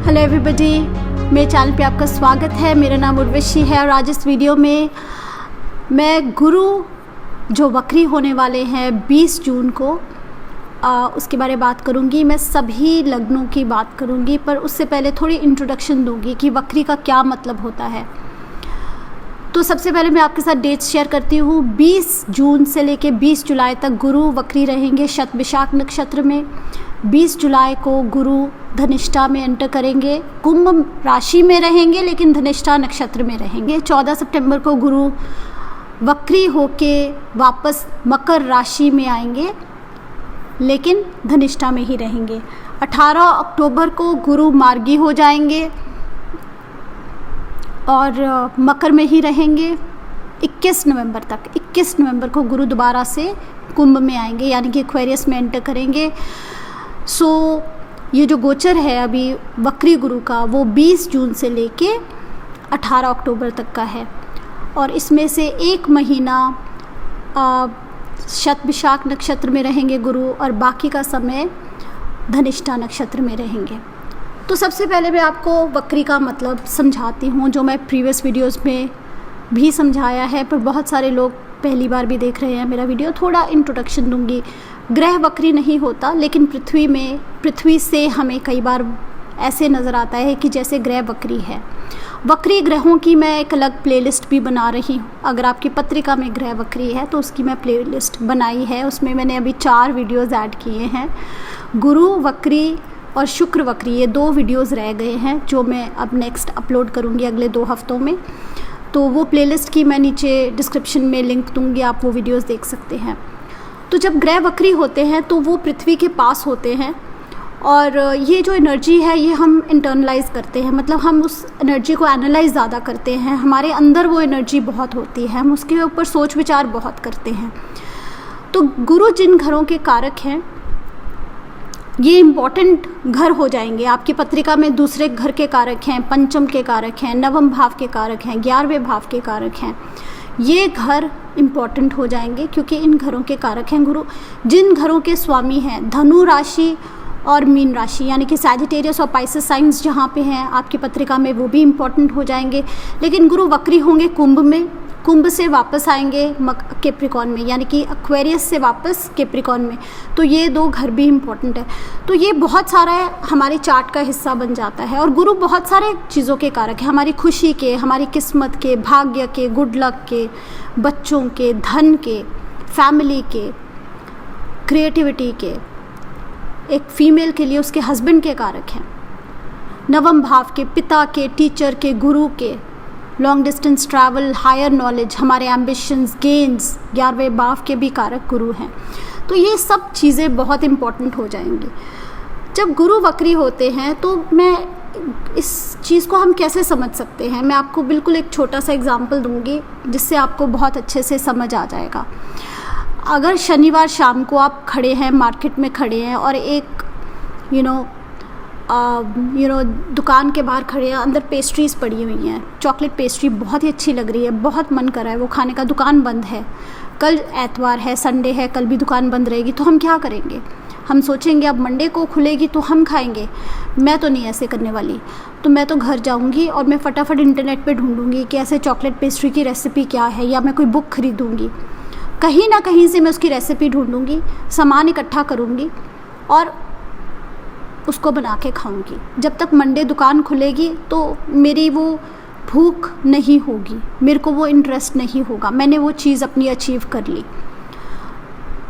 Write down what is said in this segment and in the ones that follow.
Hello everybody, मेरे channel पे आपका स्वागत है। मेरा नाम उर्वशी है और आज इस वीडियो में मैं गुरु जो वक्री होने वाले हैं 20 जून को उसके बारे में बात करूंगी। मैं सभी लग्नों की बात करूंगी, पर उससे पहले थोड़ी इंट्रोडक्शन दूंगी कि वक्री का क्या मतलब होता है। तो सबसे पहले मैं आपके साथ डेट्स शेयर करती हूँ। 20 जून से लेके 20 जुलाई तक गुरु वक्री रहेंगे शतभिषाक नक्षत्र में। 20 जुलाई को गुरु धनिष्ठा में एंटर करेंगे, कुंभ राशि में रहेंगे लेकिन धनिष्ठा नक्षत्र में रहेंगे। 14 सितंबर को गुरु वक्री होके वापस मकर राशि में आएंगे लेकिन धनिष्ठा में ही रहेंगे। 18 अक्टूबर को गुरु मार्गी हो जाएंगे और मकर में ही रहेंगे 21 नवंबर को गुरु दोबारा से कुंभ में आएंगे, यानी कि एक्वेरियस में एंटर करेंगे। सो ये जो गोचर है अभी वक्री गुरु का वो 20 जून से लेके 18 अक्टूबर तक का है और इसमें से एक महीना शतभिषाक नक्षत्र में रहेंगे गुरु और बाकी का समय धनिष्ठा नक्षत्र में रहेंगे। तो सबसे पहले मैं आपको वक्री का मतलब समझाती हूँ, जो मैं प्रीवियस वीडियोस में भी समझाया है, पर बहुत सारे लोग पहली बार भी देख रहे हैं मेरा वीडियो। थोड़ा इंट्रोडक्शन दूंगी। ग्रह वक्री नहीं होता, लेकिन पृथ्वी से हमें कई बार ऐसे नज़र आता है कि जैसे ग्रह वक्री है। वक्री ग्रहों की मैं एक अलग प्लेलिस्ट भी बना रही हूँ। अगर आपकी पत्रिका में ग्रह वक्री है तो उसकी मैं प्लेलिस्ट बनाई है, उसमें मैंने अभी 4 वीडियोस ऐड किए हैं। गुरु वक्री और शुक्र वक्री ये 2 वीडियोस रह गए हैं जो मैं अब नेक्स्ट अपलोड करूँगी अगले 2 हफ्तों में। तो वो प्लेलिस्ट की मैं नीचे डिस्क्रिप्शन में लिंक दूँगी, आप वो वीडियोस देख सकते हैं। तो जब ग्रह वक्री होते हैं तो वो पृथ्वी के पास होते हैं और ये जो एनर्जी है ये हम इंटरनलाइज करते हैं, मतलब हम उस एनर्जी को एनालाइज ज़्यादा करते हैं। हमारे अंदर वो एनर्जी बहुत होती है, हम उसके ऊपर सोच विचार बहुत करते हैं। तो गुरु जिन घरों के कारक हैं ये इम्पॉर्टेंट घर हो जाएंगे। आपकी पत्रिका में दूसरे घर के कारक हैं, पंचम के कारक हैं, नवम भाव के कारक हैं, 11वें भाव के कारक हैं। ये घर इम्पॉर्टेंट हो जाएंगे क्योंकि इन घरों के कारक हैं गुरु। जिन घरों के स्वामी हैं धनु राशि और मीन राशि, यानी कि सैजिटेरियस और पाइसेस साइंस जहाँ पे हैं आपकी पत्रिका में, वो भी इम्पॉर्टेंट हो जाएंगे। लेकिन गुरु वक्री होंगे कुंभ में, कुंभ से वापस आएंगे कैप्रिकॉन में, यानी कि एक्वेरियस से वापस कैप्रिकॉन में। तो ये 2 घर भी इम्पॉर्टेंट है। तो ये बहुत सारा हमारे चार्ट का हिस्सा बन जाता है। और गुरु बहुत सारे चीज़ों के कारक है, हमारी खुशी के, हमारी किस्मत के, भाग्य के, गुड लक के, बच्चों के, धन के, फैमिली के, क्रिएटिविटी के। एक फीमेल के लिए उसके हस्बैंड के कारक हैं। नवम भाव के, पिता के, टीचर के, गुरु के, long distance travel, higher knowledge, हमारे एम्बिशंस, गेन्स, 11वें भाव के भी कारक गुरु हैं। तो ये सब चीज़ें बहुत इम्पॉर्टेंट हो जाएंगी। जब गुरु वक्री होते हैं तो मैं इस चीज़ को हम कैसे समझ सकते हैं, मैं आपको बिल्कुल एक छोटा सा एग्जांपल दूंगी जिससे आपको बहुत अच्छे से समझ आ जाएगा। अगर शनिवार शाम को आप खड़े हैं, मार्केट में खड़े हैं और एक दुकान के बाहर खड़े हैं, अंदर पेस्ट्रीज़ पड़ी हुई हैं, चॉकलेट पेस्ट्री बहुत ही अच्छी लग रही है, बहुत मन कर रहा है वो खाने का, दुकान बंद है, कल एतवार है, संडे है, कल भी दुकान बंद रहेगी, तो हम क्या करेंगे? हम सोचेंगे अब मंडे को खुलेगी तो हम खाएंगे। मैं तो नहीं ऐसे करने वाली। तो मैं तो घर जाऊंगी और मैं फटाफट इंटरनेट पे ढूंढूंगी कि ऐसे चॉकलेट पेस्ट्री की रेसिपी क्या है, या मैं कोई बुक खरीदूंगी, कहीं ना कहीं से मैं उसकी रेसिपी ढूंढूंगी, सामान इकट्ठा करूंगी और उसको बना के खाऊंगी। जब तक मंडे दुकान खुलेगी तो मेरी वो भूख नहीं होगी, मेरे को वो इंटरेस्ट नहीं होगा, मैंने वो चीज़ अपनी अचीव कर ली।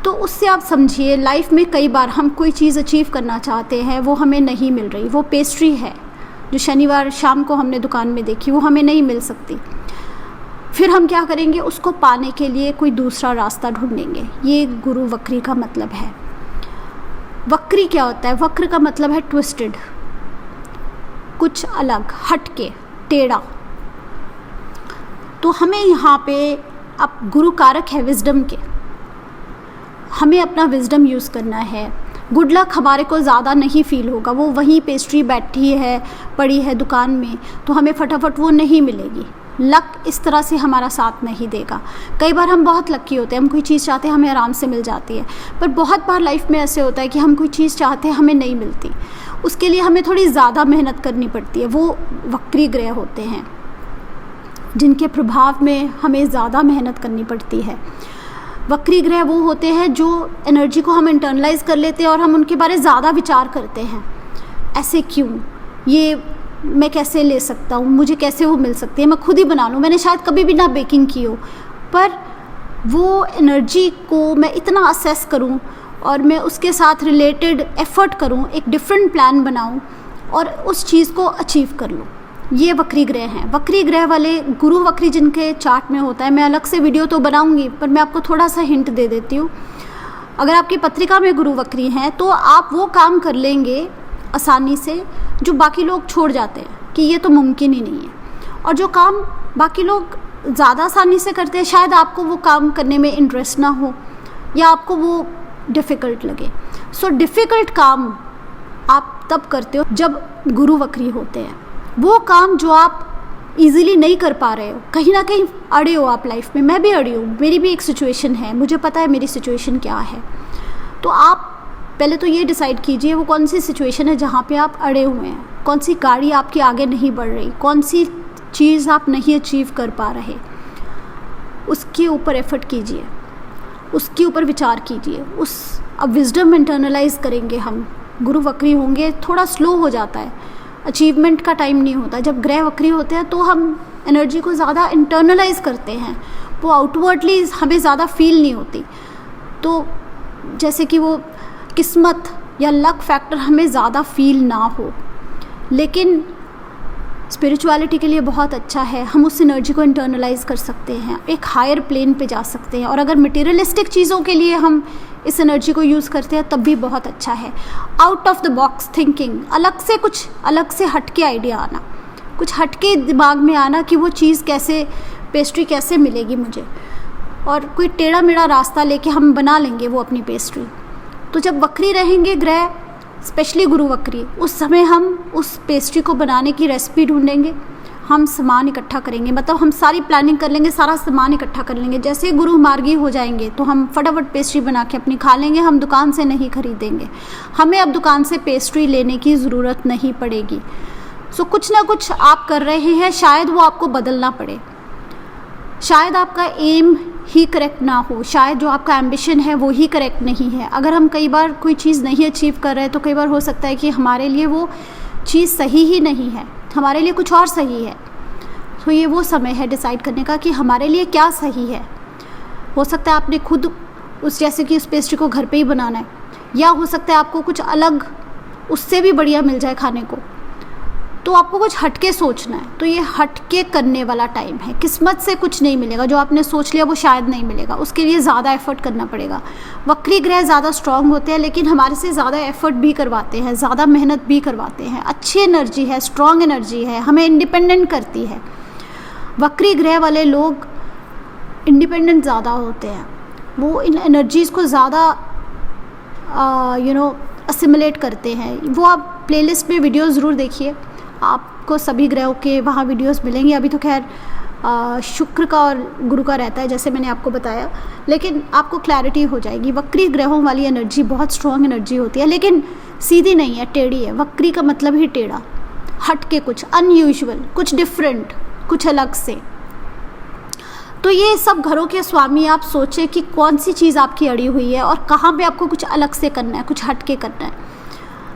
तो उससे आप समझिए लाइफ में कई बार हम कोई चीज़ अचीव करना चाहते हैं, वो हमें नहीं मिल रही। वो पेस्ट्री है जो शनिवार शाम को हमने दुकान में देखी, वो हमें नहीं मिल सकती। फिर हम क्या करेंगे? उसको पाने के लिए कोई दूसरा रास्ता ढूंढेंगे। ये गुरु वक्री का मतलब है। वक्री क्या होता है? वक्र का मतलब है ट्विस्टेड, कुछ अलग, हटके, टेढ़ा। तो हमें यहाँ पे अब गुरु कारक है विजडम के, हमें अपना विजडम यूज़ करना है। गुड लक हमारे को ज़्यादा नहीं फील होगा, वो वहीं पेस्ट्री बैठी है, पड़ी है दुकान में, तो हमें फटाफट वो नहीं मिलेगी। लक इस तरह से हमारा साथ नहीं देगा। कई बार हम बहुत लकी होते हैं, हम कोई चीज़ चाहते हैं हमें आराम से मिल जाती है, पर बहुत बार लाइफ में ऐसे होता है कि हम कोई चीज़ चाहते हैं हमें नहीं मिलती, उसके लिए हमें थोड़ी ज़्यादा मेहनत करनी पड़ती है। वो वक्री ग्रह होते हैं जिनके प्रभाव में हमें ज़्यादा मेहनत करनी पड़ती है। वक्री ग्रह वो होते हैं जो एनर्जी को हम इंटरनलाइज कर लेते हैं और हम उनके बारे ज़्यादा विचार करते हैं। ऐसे क्यों, ये मैं कैसे ले सकता हूँ, मुझे कैसे वो मिल सकती है, मैं खुद ही बना लूँ, मैंने शायद कभी भी ना बेकिंग की हो, पर वो एनर्जी को मैं इतना असेस करूँ और मैं उसके साथ रिलेटेड एफ़र्ट करूँ, एक डिफरेंट प्लान बनाऊँ और उस चीज़ को अचीव कर लूँ। ये वक्री ग्रह हैं। वक्री ग्रह वाले गुरु वक्री जिनके चार्ट में होता है, मैं अलग से वीडियो तो बनाऊँगी, पर मैं आपको थोड़ा सा हिंट दे देती हूँ। अगर आपकी पत्रिका में गुरु वक्री हैं तो आप वो काम कर लेंगे आसानी से जो बाकी लोग छोड़ जाते हैं कि ये तो मुमकिन ही नहीं है, और जो काम बाकी लोग ज़्यादा आसानी से करते हैं शायद आपको वो काम करने में इंटरेस्ट ना हो या आपको वो डिफ़िकल्ट लगे। सो डिफ़िकल्ट काम आप तब करते हो जब गुरु वक्री होते हैं। वो काम जो आप इजीली नहीं कर पा रहे हो, कहीं ना कहीं अड़े हो आप लाइफ में, मैं भी अड़ी हूँ, मेरी भी एक सिचुएशन है, मुझे पता है मेरी सिचुएशन क्या है। तो आप पहले तो ये डिसाइड कीजिए वो कौन सी सिचुएशन है जहाँ पे आप अड़े हुए हैं, कौन सी गाड़ी आपकी आगे नहीं बढ़ रही, कौन सी चीज़ आप नहीं अचीव कर पा रहे, उसके ऊपर एफर्ट कीजिए, उसके ऊपर विचार कीजिए। अब विजडम इंटरनलाइज करेंगे हम। गुरु वक्री होंगे थोड़ा स्लो हो जाता है, अचीवमेंट का टाइम नहीं होता। जब ग्रह वक्री होते हैं तो हम एनर्जी को ज़्यादा इंटरनलाइज करते हैं, वो आउटवर्डली हमें ज़्यादा फील नहीं होती। तो जैसे कि वो किस्मत या लक फैक्टर हमें ज़्यादा फील ना हो, लेकिन स्पिरिचुअलिटी के लिए बहुत अच्छा है। हम उस एनर्जी को इंटरनलाइज कर सकते हैं, एक हायर प्लेन पे जा सकते हैं, और अगर मटेरियलिस्टिक चीज़ों के लिए हम इस एनर्जी को यूज़ करते हैं तब भी बहुत अच्छा है। Out of the box thinking, कुछ अलग से हटके आइडिया आना, कुछ हटके दिमाग में आना कि वो चीज़ कैसे, पेस्ट्री कैसे मिलेगी मुझे, और कोई टेढ़ा मेढ़ा रास्ता लेके हम बना लेंगे वो अपनी पेस्ट्री। तो जब वक्री रहेंगे ग्रह, स्पेशली गुरु वक्री, उस समय हम उस पेस्ट्री को बनाने की रेसिपी ढूंढेंगे, हम सामान इकट्ठा करेंगे, मतलब हम सारी प्लानिंग कर लेंगे, सारा सामान इकट्ठा कर लेंगे। जैसे गुरु मार्गी हो जाएंगे तो हम फटाफट पेस्ट्री बना के अपनी खा लेंगे, हम दुकान से नहीं खरीदेंगे, हमें अब दुकान से पेस्ट्री लेने की ज़रूरत नहीं पड़ेगी। सो कुछ ना कुछ आप कर रहे हैं, शायद वो आपको बदलना पड़े, शायद आपका एम ही करेक्ट ना हो, शायद जो आपका एम्बिशन है वो ही करेक्ट नहीं है। अगर हम कई बार कोई चीज़ नहीं अचीव कर रहे हैं तो कई बार हो सकता है कि हमारे लिए वो चीज़ सही ही नहीं है, हमारे लिए कुछ और सही है। तो ये वो समय है डिसाइड करने का कि हमारे लिए क्या सही है। हो सकता है आपने खुद जैसे कि उस पेस्ट्री को घर पे ही बनाना है, या हो सकता है आपको कुछ अलग उससे भी बढ़िया मिल जाए खाने को, तो आपको कुछ हटके सोचना है। तो ये हटके करने वाला टाइम है। किस्मत से कुछ नहीं मिलेगा, जो आपने सोच लिया वो शायद नहीं मिलेगा, उसके लिए ज़्यादा एफर्ट करना पड़ेगा। वक्री ग्रह ज़्यादा स्ट्रांग होते हैं लेकिन हमारे से ज़्यादा एफर्ट भी करवाते हैं, ज़्यादा मेहनत भी करवाते हैं। अच्छी एनर्जी है, स्ट्रांग एनर्जी है, हमें इंडिपेंडेंट करती है। वक्री ग्रह वाले लोग इंडिपेंडेंट ज़्यादा होते हैं, वो इन एनर्जीज़ को ज़्यादा असिमुलेट करते हैं। वो आप प्लेलिस्ट में वीडियोस ज़रूर देखिए, आपको सभी ग्रहों के वहाँ वीडियोस मिलेंगे। अभी तो खैर शुक्र का और गुरु का रहता है जैसे मैंने आपको बताया, लेकिन आपको क्लैरिटी हो जाएगी। वक्री ग्रहों वाली एनर्जी बहुत स्ट्रॉन्ग एनर्जी होती है, लेकिन सीधी नहीं है, टेढ़ी है। वक्री का मतलब ही टेढ़ा, हट के, कुछ अनयूजुअल, कुछ डिफरेंट, कुछ अलग से। तो ये सब घरों के स्वामी आप सोचें कि कौन सी चीज़ आपकी अड़ी हुई है और कहाँ पे आपको कुछ अलग से करना है, कुछ हट के करना है।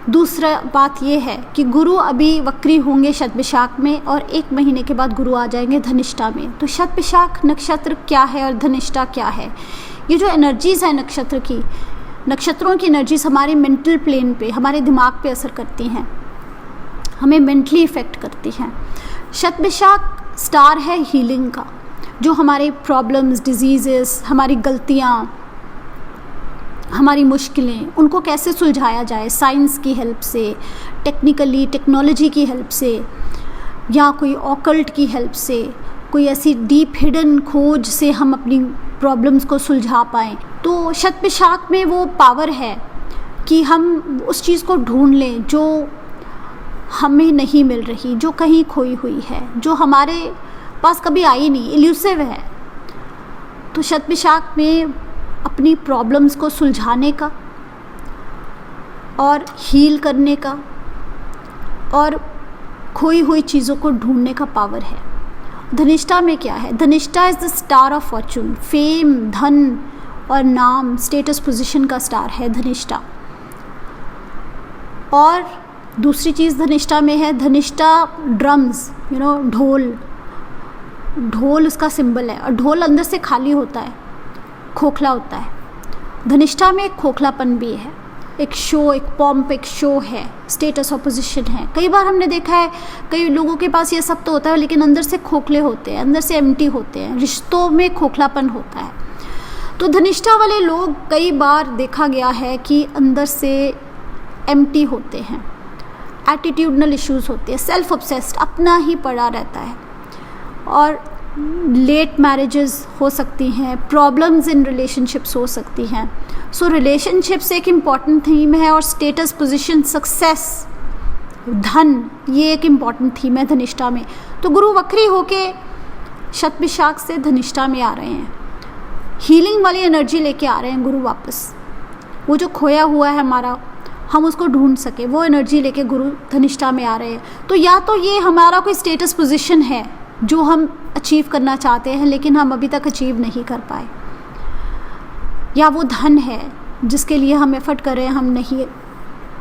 दूसरा बात ये है कि गुरु अभी वक्री होंगे शतभिषाक में, और 1 महीने के बाद गुरु आ जाएंगे धनिष्ठा में। तो शतभिषाक नक्षत्र क्या है और धनिष्ठा क्या है? ये जो एनर्जीज़ है नक्षत्रों की एनर्जीज हमारे मेंटल प्लेन पे, हमारे दिमाग पे असर करती हैं, हमें मेंटली इफ़ेक्ट करती हैं। शतभिषाक स्टार है हीलिंग का, जो हमारे प्रॉब्लम्स, डिजीज़ेस, हमारी गलतियाँ, हमारी मुश्किलें, उनको कैसे सुलझाया जाए साइंस की हेल्प से, टेक्नोलॉजी की हेल्प से, या कोई ऑकल्ट की हेल्प से, कोई ऐसी डीप हिडन खोज से हम अपनी प्रॉब्लम्स को सुलझा पाएँ। तो शतभिषाक में वो पावर है कि हम उस चीज़ को ढूंढ लें जो हमें नहीं मिल रही, जो कहीं खोई हुई है, जो हमारे पास कभी आई नहीं, इल्यूसिव है। तो शतभिषाक में अपनी प्रॉब्लम्स को सुलझाने का और हील करने का और खोई हुई चीज़ों को ढूंढने का पावर है। धनिष्ठा में क्या है? Dhanishtha is the star of Fortune, fame, धन और नाम, स्टेटस, पोजीशन का स्टार है धनिष्ठा। और दूसरी चीज़ धनिष्ठा में है, धनिष्ठा ड्रम्स, ढोल उसका सिंबल है, और ढोल अंदर से खाली होता है, खोखला होता है। धनिष्ठा में एक खोखलापन भी है, एक शो, एक पॉम्प, एक शो है, स्टेटस और पोजीशन है। कई बार हमने देखा है कई लोगों के पास ये सब तो होता है लेकिन अंदर से खोखले होते हैं, अंदर से एम्प्टी होते हैं, रिश्तों में खोखलापन होता है। तो धनिष्ठा वाले लोग कई बार देखा गया है कि अंदर से एम्प्टी होते हैं, एटीट्यूडनल इश्यूज़ होते हैं, सेल्फ ऑब्सेस्ड, अपना ही पड़ा रहता है, और लेट मैरिजेस हो सकती हैं, प्रॉब्लम्स इन रिलेशनशिप्स हो सकती हैं। सो रिलेशनशिप्स एक इम्पॉर्टेंट थीम है, और स्टेटस, पोजीशन, सक्सेस, धन, ये एक इम्पॉर्टेंट थीम है धनिष्ठा में। तो गुरु वक्री होके शतभिषाक से धनिष्ठा में आ रहे हैं, हीलिंग वाली एनर्जी लेके आ रहे हैं गुरु वापस। वो जो खोया हुआ है हमारा, हम उसको ढूंढ सके, वो एनर्जी लेके गुरु धनिष्ठा में आ रहे हैं। तो या तो ये हमारा कोई स्टेटस पोजीशन है जो हम अचीव करना चाहते हैं लेकिन हम अभी तक अचीव नहीं कर पाए, या वो धन है जिसके लिए हम एफर्ट कर रहे हैं, हम नहीं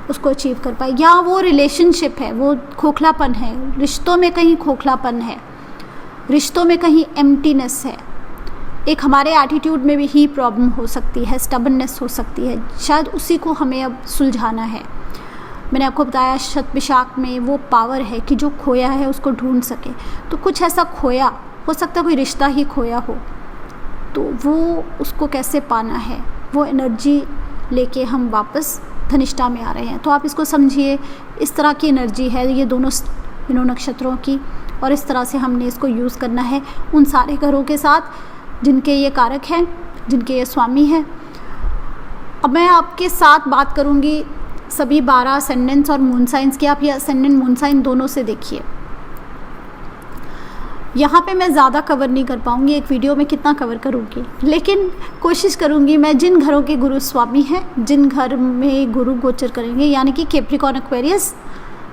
उसको अचीव कर पाए, या वो रिलेशनशिप है, वो खोखलापन है, रिश्तों में कहीं खोखलापन है, रिश्तों में कहीं एम्प्टीनेस है, एक हमारे एटीट्यूड में भी ही प्रॉब्लम हो सकती है, स्टबननेस हो सकती है, शायद उसी को हमें अब सुलझाना है। मैंने आपको बताया शतभिषाक में वो पावर है कि जो खोया है उसको ढूंढ सके। तो कुछ ऐसा खोया हो सकता है, कोई रिश्ता ही खोया हो, तो वो उसको कैसे पाना है, वो एनर्जी लेके हम वापस धनिष्ठा में आ रहे हैं। तो आप इसको समझिए, इस तरह की एनर्जी है ये दोनों नक्षत्रों की, और इस तरह से हमने इसको यूज़ करना है उन सारे घरों के साथ जिनके ये कारक हैं, जिनके ये स्वामी हैं। अब मैं आपके साथ बात करूँगी सभी 12 असेंडेंट्स और मून साइंस की। आप ये असेंडेंट मून साइन दोनों से देखिए। यहाँ पे मैं ज़्यादा कवर नहीं कर पाऊँगी, एक वीडियो में कितना कवर करूँगी, लेकिन कोशिश करूँगी मैं जिन घरों के गुरु स्वामी हैं, जिन घर में गुरु गोचर करेंगे, यानी कि कैप्रिकॉर्न, एक्वेरियस,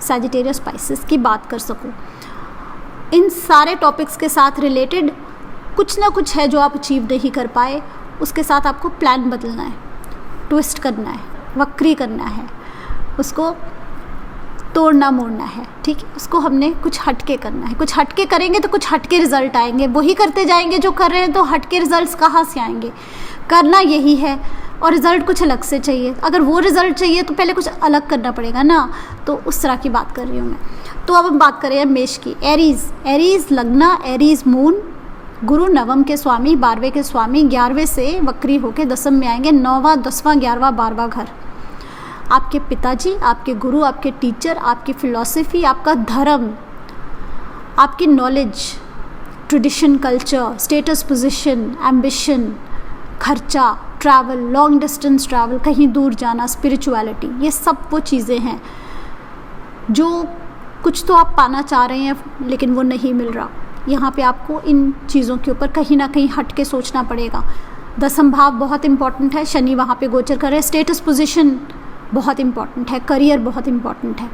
सैजिटेरियस, स्पाइसेस की बात कर सकूँ। इन सारे टॉपिक्स के साथ रिलेटेड कुछ ना कुछ है जो आप अचीव नहीं कर पाए, उसके साथ आपको प्लान बदलना है, ट्विस्ट करना है, वक्री करना है, उसको तोड़ना मोड़ना है, ठीक है। उसको हमने कुछ हटके करना है, कुछ हटके करेंगे तो कुछ हटके रिजल्ट आएंगे। वही करते जाएंगे जो कर रहे हैं तो हटके रिजल्ट्स कहाँ से आएंगे? करना यही है, और रिज़ल्ट कुछ अलग से चाहिए। अगर वो रिज़ल्ट चाहिए तो पहले कुछ अलग करना पड़ेगा ना, तो उस तरह की बात कर रही हूँ मैं। तो अब हम बात करें मेष की। एरीज लगना, एरीज मून, गुरु नवम के स्वामी, 12वें के स्वामी, 11वें से वक्री होके दसम में आएंगे। 9वां, 10वां, 11वां, 12वां घर आपके पिताजी, आपके गुरु, आपके टीचर, आपकी फिलॉसफी, आपका धर्म, आपकी knowledge, tradition, culture, status, position, ambition, खर्चा, ट्रैवल, लॉन्ग डिस्टेंस ट्रैवल, कहीं दूर जाना, स्पिरिचुअलिटी, ये सब वो चीज़ें हैं जो कुछ तो आप पाना चाह रहे हैं लेकिन वो नहीं मिल रहा। यहाँ पे आपको इन चीज़ों के ऊपर कहीं ना कहीं हट के सोचना पड़ेगा। दसम भाव बहुत इंपॉर्टेंट है, शनि वहाँ पे गोचर कर रहे हैं। स्टेटस पोजीशन बहुत इंपॉर्टेंट है, करियर बहुत इंपॉर्टेंट है।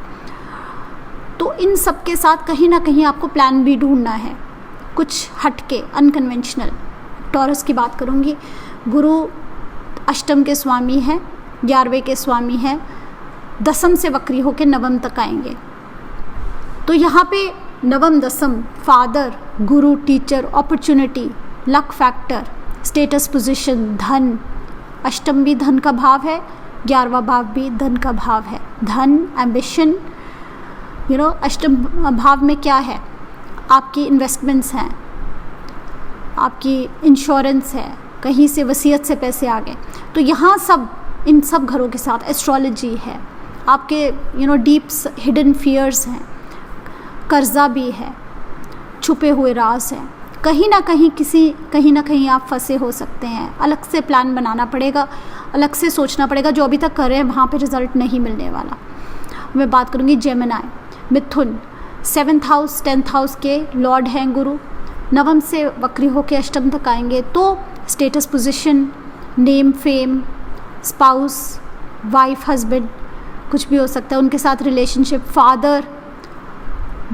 तो इन सब के साथ कहीं ना कहीं आपको प्लान भी ढूंढना है, कुछ हटके, अनकन्वेंशनल। टॉरस की बात करूँगी। गुरु अष्टम के स्वामी हैं, 11वें के स्वामी हैं, दसम से वक्री होकर नवम तक आएंगे। तो यहाँ पे नवम, दसम, फादर, गुरु, teacher, opportunity, luck factor, status, position, धन। अष्टम भी धन का भाव है, 11वां भाव भी धन का भाव है। धन, एम्बिशन, अष्टम भाव में क्या है? आपकी इन्वेस्टमेंट्स हैं, आपकी इंश्योरेंस है, कहीं से वसीयत से पैसे आ गए। तो यहाँ सब, इन सब घरों के साथ एस्ट्रोलॉजी है, आपके डीप्स हिडन फियर्स हैं, कर्जा भी है, छुपे हुए राज हैं। कहीं ना कहीं आप फंसे हो सकते हैं। अलग से प्लान बनाना पड़ेगा, अलग से सोचना पड़ेगा। जो अभी तक कर रहे हैं वहाँ पे रिज़ल्ट नहीं मिलने वाला। मैं बात करूँगी जेमिनी, मिथुन, 7th हाउस, 10th हाउस के लॉर्ड हैं गुरु। नवम से वक्री होकर अष्टम तक आएंगे तो status position, name, fame, spouse, wife, husband कुछ भी हो सकता है, उनके साथ रिलेशनशिप, फादर,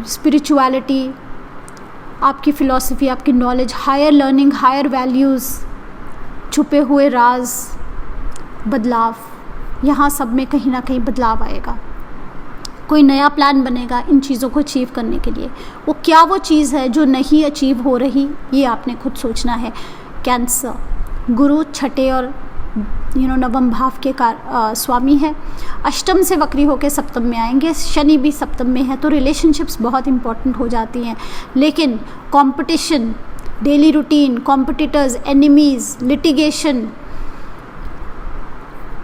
स्पिरिचुअलिटी, आपकी फ़िलॉसफी, आपकी knowledge, higher learning, higher values, छुपे हुए राज, बदलाव, यहाँ सब में कहीं ना कहीं बदलाव आएगा। कोई नया प्लान बनेगा इन चीज़ों को अचीव करने के लिए। वो क्या वो चीज़ है जो नहीं अचीव हो रही, ये आपने खुद सोचना है। कैंसर, गुरु छठे और नवम भाव के स्वामी है। अष्टम से वक्री होकर सप्तम में आएंगे, शनि भी सप्तम में है, तो रिलेशनशिप्स बहुत इंपॉर्टेंट हो जाती हैं। लेकिन competition, daily routine, competitors, enemies, litigation,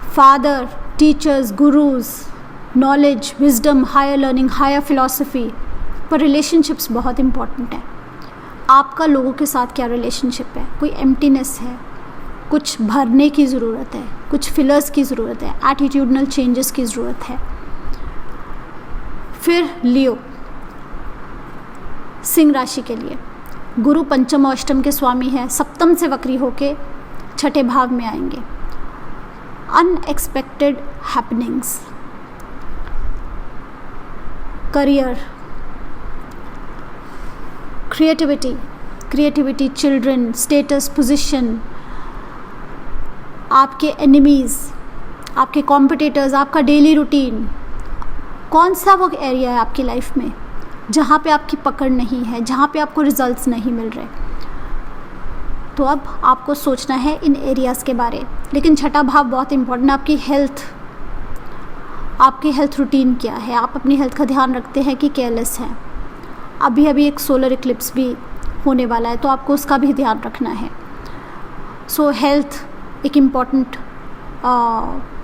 father, teachers, gurus, knowledge, wisdom, higher learning, higher philosophy, पर रिलेशनशिप्स बहुत इंपॉर्टेंट है। आपका लोगों के साथ क्या रिलेशनशिप है, कोई एम्प्टीनेस है, कुछ भरने की ज़रूरत है, कुछ फिलर्स की ज़रूरत है, एटीट्यूडनल चेंजेस की ज़रूरत है। फिर लियो, सिंह राशि के लिए गुरु पंचम और अष्टम के स्वामी है, सप्तम से वक्री होके छठे भाव में आएंगे। Unexpected happenings, career, creativity, children, status, position, आपके एनिमीज़, आपके कॉम्पिटिटर्स, आपका डेली रूटीन, कौन सा वो एरिया है आपकी लाइफ में जहाँ पे आपकी पकड़ नहीं है, जहाँ पे आपको रिजल्ट्स नहीं मिल रहे। तो अब आपको सोचना है इन एरियाज़ के बारे। लेकिन छठा भाव बहुत इम्पोर्टेंट, आपकी हेल्थ, आपकी हेल्थ रूटीन क्या है, आप अपनी हेल्थ का ध्यान रखते हैं कि केयरलेस हैं। अभी एक सोलर इक्लिप्स भी होने वाला है, तो आपको उसका भी ध्यान रखना है। सो हेल्थ एक इम्पॉर्टेंट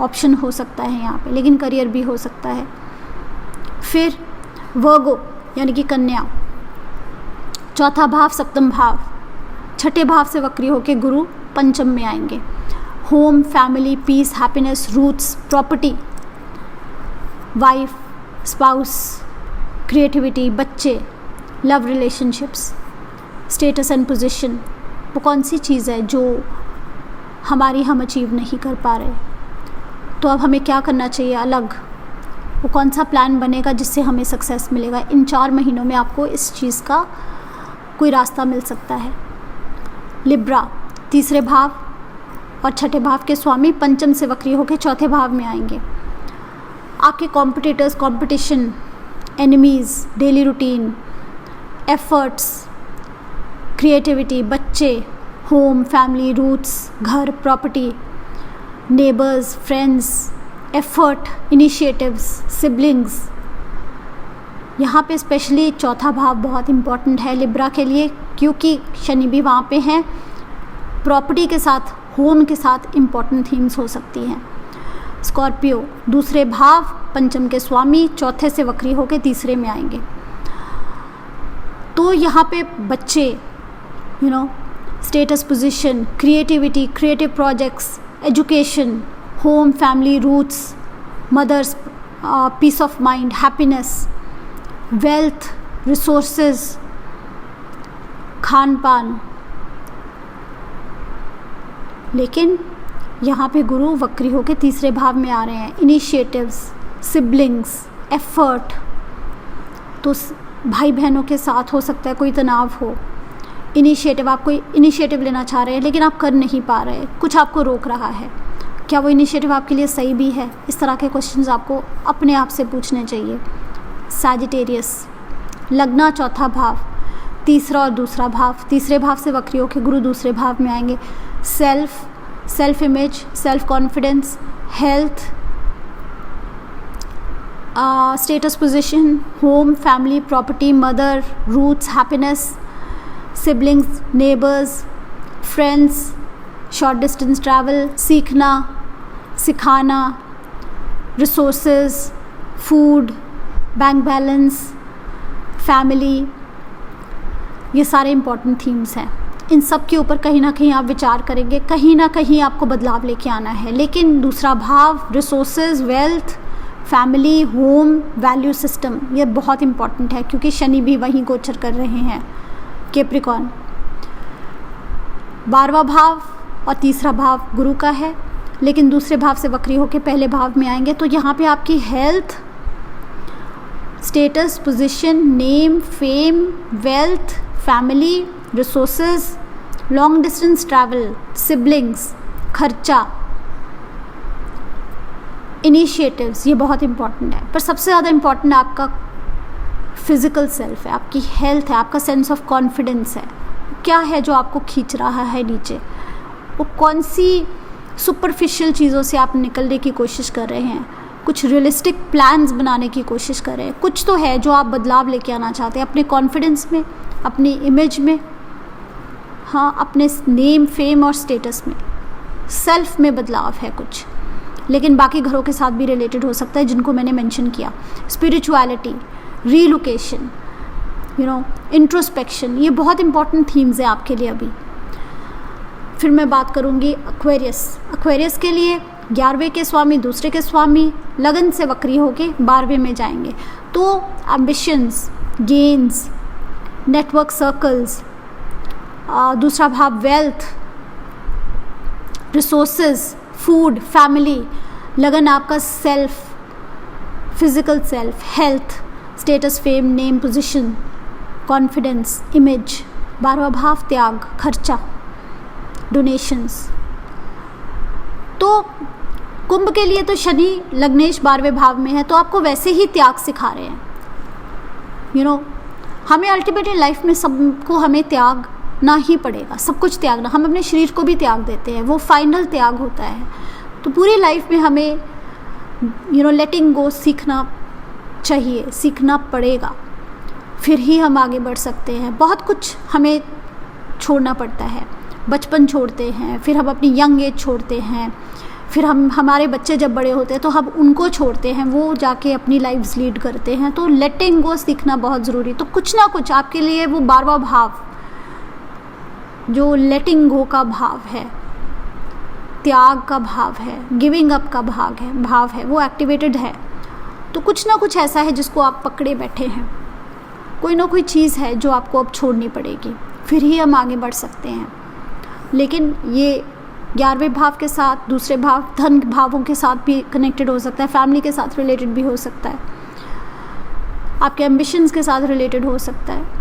ऑप्शन हो सकता है यहाँ पे, लेकिन करियर भी हो सकता है। फिर वर्गो यानी कि कन्या, चौथा भाव, सप्तम भाव, छठे भाव से वक्री होके गुरु पंचम में आएंगे। Home, family, peace, happiness, roots, property, wife, spouse, creativity, बच्चे, love relationships, status and position, वो कौन सी चीज़ है जो हम अचीव नहीं कर पा रहे, तो अब हमें क्या करना चाहिए अलग, वो कौन सा प्लान बनेगा जिससे हमें सक्सेस मिलेगा। इन 4 महीनों में आपको इस चीज़ का कोई रास्ता मिल सकता है। लिब्रा, तीसरे भाव और छठे भाव के स्वामी पंचम से वक्री होकर चौथे भाव में आएंगे। आपके competitors, competition, enemies, daily routine, efforts, creativity, बच्चे, होम, फैमिली, रूट्स, घर, property, neighbours, friends, effort, initiatives, siblings. यहाँ पे स्पेशली चौथा भाव बहुत इम्पॉर्टेंट है लिब्रा के लिए, क्योंकि शनि भी वहाँ पे हैं। प्रॉपर्टी के साथ, होम के साथ इम्पॉर्टेंट थीम्स हो सकती हैं। स्कॉर्पियो, दूसरे भाव, पंचम के स्वामी, चौथे से वक्री होकर तीसरे में आएंगे। तो यहाँ पे बच्चे, status, position, creativity, creative projects, education, home, family, roots, mothers, peace of mind, happiness, wealth, resources, खान पान। लेकिन यहाँ पे गुरु वक्री होकर तीसरे भाव में आ रहे हैं। इनिशिएटिव्स, सिबलिंग्स, एफर्ट, तो भाई बहनों के साथ हो सकता है कोई तनाव हो। इनिशिएटिव, आप कोई इनिशिएटिव लेना चाह रहे हैं लेकिन आप कर नहीं पा रहे, कुछ आपको रोक रहा है, क्या वो इनिशिएटिव आपके लिए सही भी है? इस तरह के क्वेश्चंस आपको अपने आप से पूछने चाहिए। सैजिटेरियस, लग्ना, चौथा भाव, तीसरा और दूसरा भाव, तीसरे भाव से वक्री होकर गुरु दूसरे भाव में आएंगे। Self image, self confidence, health, status, position, home, family, property, mother, roots, happiness, siblings, neighbours, friends, short distance travel, सीखना, सिखाना, resources, food, bank balance, family, ये सारे इम्पॉर्टेंट थीम्स हैं। इन सब के ऊपर कहीं ना कहीं आप विचार करेंगे, कहीं ना कहीं आपको बदलाव लेके आना है। लेकिन दूसरा भाव, resources, wealth, family, home, value system, ये बहुत इंपॉर्टेंट है क्योंकि शनि भी वहीं गोचर कर रहे हैं। कैप्रिकॉर्न, 12वां भाव और तीसरा भाव गुरु का है, लेकिन दूसरे भाव से वक्री होकर पहले भाव में आएंगे। तो यहाँ पे आपकी health, status, position, name, fame, wealth, family, resources, long distance travel, siblings, खर्चा, इनिशिएटिव्स, ये बहुत इंपॉर्टेंट है। पर सबसे ज़्यादा इंपॉर्टेंट आपका फिज़िकल सेल्फ है, आपकी हेल्थ है, आपका सेंस ऑफ कॉन्फिडेंस है। क्या है जो आपको खींच रहा है नीचे, वो कौन सी सुपरफिशियल चीज़ों से आप निकलने की कोशिश कर रहे हैं, कुछ रियलिस्टिक प्लान्स बनाने की कोशिश कर रहे हैं, कुछ तो है जो आप बदलाव लेके आना चाहते हैं अपने कॉन्फिडेंस में, अपनी इमेज में, हाँ, अपने नेम, फेम और स्टेटस में, सेल्फ में बदलाव है कुछ। लेकिन बाकी घरों के साथ भी रिलेटेड हो सकता है जिनको मैंने मेंशन किया। स्पिरिचुअलिटी, रीलोकेशन, इंट्रोस्पेक्शन, ये बहुत इंपॉर्टेंट थीम्स हैं आपके लिए अभी। फिर मैं बात करूँगी एक्वेरियस के लिए 11वें के स्वामी, दूसरे के स्वामी लगन से वक्री होके 12वें में जाएंगे। तो एम्बिशंस, गेन्स, नेटवर्क सर्कल्स, दूसरा भाव वेल्थ, रिसोर्सेज, फूड, फैमिली, लगन आपका self, physical self, health, status, fame, name, position, confidence, image. 12वां भाव त्याग, खर्चा, डोनेशंस। तो कुंभ के लिए तो शनि लग्नेश 12वें भाव में है, तो आपको वैसे ही त्याग सिखा रहे हैं। हमें अल्टीमेटली लाइफ में सबको हमें त्याग ना ही पड़ेगा, सब कुछ त्यागना। हम अपने शरीर को भी त्याग देते हैं, वो फाइनल त्याग होता है। तो पूरी लाइफ में हमें लेटिंग गो सीखना चाहिए, सीखना पड़ेगा, फिर ही हम आगे बढ़ सकते हैं। बहुत कुछ हमें छोड़ना पड़ता है, बचपन छोड़ते हैं, फिर हम अपनी यंग एज छोड़ते हैं, फिर हमारे बच्चे जब बड़े होते हैं तो हम उनको छोड़ते हैं, वो जाके अपनी लाइफ्स लीड करते हैं। तो लेटिंग गो सीखना बहुत ज़रूरी। तो कुछ ना कुछ आपके लिए वो 12वां भाव जो लेटिंग गो का भाव है, त्याग का भाव है, गिविंग अप का भाव है, वो एक्टिवेटेड है। तो कुछ ना कुछ ऐसा है जिसको आप पकड़े बैठे हैं, कोई ना कोई चीज़ है जो आपको अब छोड़नी पड़ेगी, फिर ही हम आगे बढ़ सकते हैं। लेकिन ये 11वें भाव के साथ, दूसरे भाव धन भावों के साथ भी कनेक्टेड हो सकता है, फैमिली के साथ रिलेटेड भी हो सकता है, आपके एम्बिशंस के साथ रिलेटेड हो सकता है।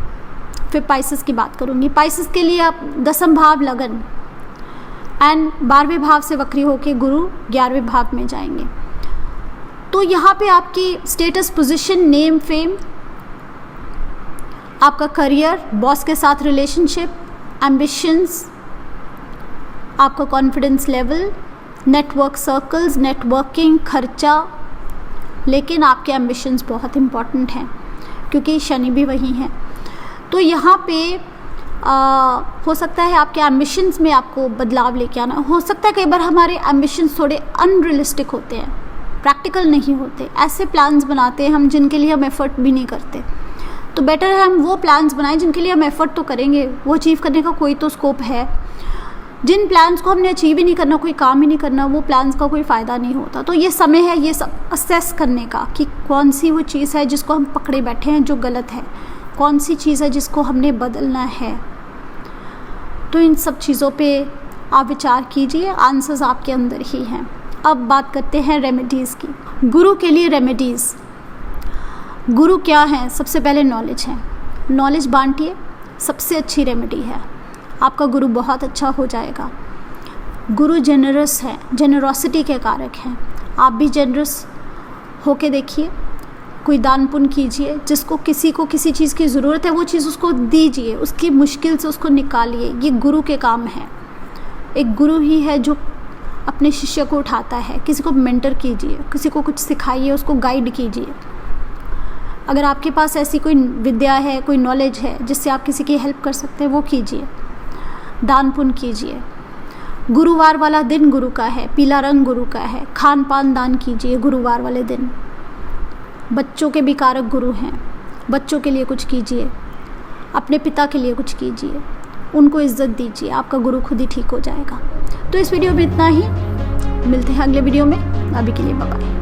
फिर पाइसेस की बात करूँगी। पाइसेस के लिए आप 10वां भाव लगन एंड 12वें भाव से वक्री होके गुरु 11वें भाव में जाएंगे। तो यहाँ पे आपकी स्टेटस, पोजीशन, नेम, फेम, आपका करियर, बॉस के साथ रिलेशनशिप, एम्बिशंस, आपका confidence level, network circles, networking, खर्चा। लेकिन आपके एम्बिशंस बहुत इम्पॉर्टेंट हैं क्योंकि शनि भी वही हैं। तो यहाँ पे हो सकता है आपके एम्बिशंस में आपको बदलाव लेके आना। हो सकता है कई बार हमारे एम्बिशंस थोड़े अनरियलिस्टिक होते हैं, प्रैक्टिकल नहीं होते, ऐसे प्लान्स बनाते हैं हम जिनके लिए हम एफ़र्ट भी नहीं करते। तो बेटर है हम वो प्लान्स बनाएं जिनके लिए हम एफ़र्ट तो करेंगे, वो अचीव करने का कोई तो स्कोप है। जिन प्लान्स को हमने अचीव ही नहीं करना, कोई काम ही नहीं करना, वो प्लान्स का कोई फ़ायदा नहीं होता। तो ये समय है ये सब असेस करने का कि कौन सी वो चीज़ है जिसको हम पकड़े बैठे हैं जो गलत है, कौन सी चीज़ है जिसको हमने बदलना है। तो इन सब चीज़ों पे आप विचार कीजिए, आंसर्स आपके अंदर ही हैं। अब बात करते हैं रेमेडीज़ की। गुरु के लिए रेमेडीज़। गुरु क्या है? सबसे पहले नॉलेज है, नॉलेज बांटिए, सबसे अच्छी रेमेडी है। आपका गुरु बहुत अच्छा हो जाएगा। गुरु जेनरस है, जेनरोसिटी के कारक हैं। आप भी जेनरस होके देखिए, कोई दान पुण्य कीजिए, जिसको किसी को किसी चीज़ की ज़रूरत है वो चीज़ उसको दीजिए, उसकी मुश्किल से उसको निकालिए। ये गुरु के काम है। एक गुरु ही है जो अपने शिष्य को उठाता है। किसी को मेंटर कीजिए, किसी को कुछ सिखाइए, उसको गाइड कीजिए। अगर आपके पास ऐसी कोई विद्या है, कोई नॉलेज है जिससे आप किसी की हेल्प कर सकते हैं, वो कीजिए। दान पुण्य कीजिए। गुरुवार वाला दिन गुरु का है, पीला रंग गुरु का है। खान पान दान कीजिए गुरुवार वाले दिन। बच्चों के भी कारक गुरु हैं, बच्चों के लिए कुछ कीजिए, अपने पिता के लिए कुछ कीजिए, उनको इज्जत दीजिए, आपका गुरु खुद ही ठीक हो जाएगा। तो इस वीडियो में इतना ही, मिलते हैं अगले वीडियो में। अभी के लिए बाय बाय।